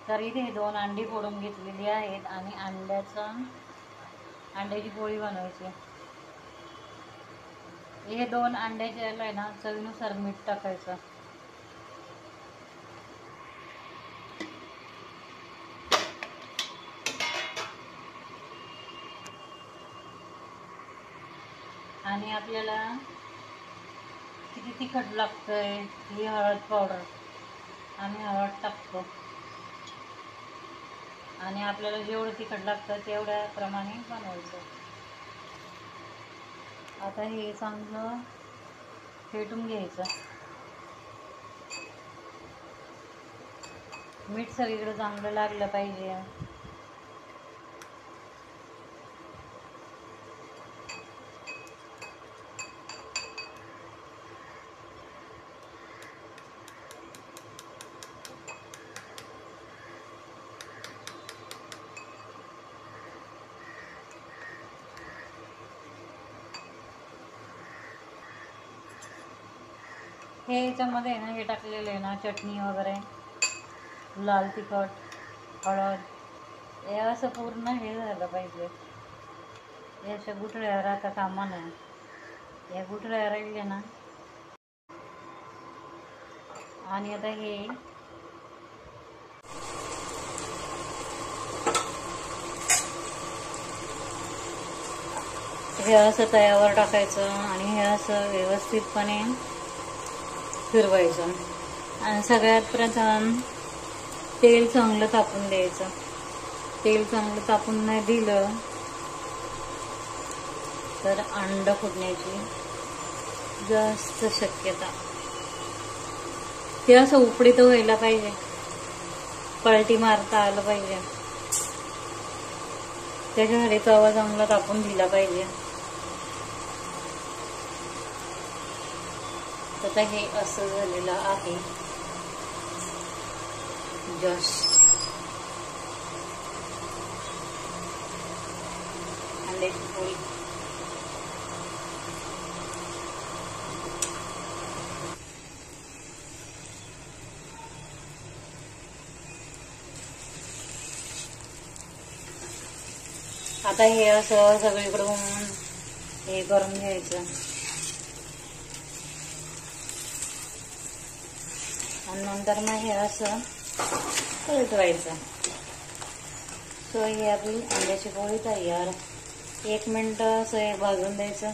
तर इथे 2 अंडी फोडून घेतलेली आहेत आणि अंड्याची पोळी बनवायची. हे 2 अंड्याचे याला आहे ना चवीनुसार मीठ टाकायचं. आणि आपल्याला किती तिखट लागतंय ही हळद पावडर आम्ही हळद टाकतो. आणि आपल्याला जेवढं तिखट लागतं तेवढ्या प्रमाणे बनवायचं. आता हे चांगलं फेटून घ्यायचं. मीठ सगळीकडे चांगलं लागलं पाहिजे. हे याच्यामध्ये ना हे टाकलेलं आहे ना चटणी वगैरे, लाल तिखट, हळद, हे असं पूर्ण हे झालं पाहिजे. हे अशा गुठळ्या राहता कामा नये. या गुठळ्या राहिल्या ना. आणि आता हे असं तव्यावर टाकायचं आणि हे असं व्यवस्थितपणे फिरवायचं. आणि सगळ्यात प्रथम तेल चांगलं तापून द्यायचं. तेल चांगलं तापून नाही दिलं तर अंड फुटण्याची जास्त शक्यता. ते असं उकडीत व्हायला पाहिजे, पलटी मारता आलं पाहिजे, त्याच्यासाठी तवा चांगला तापून दिला पाहिजे. आता हे असं झालेलं आहे. जस्ट अंड्याची पोळी. आता हे असं सगळीकडून हे करून घ्यायचं आणि नंतर मग हे असं पलटवायचं. सो ही आपली अंड्याची पोळी तयार. 1 मिनिट असं हे भाजून द्यायचं.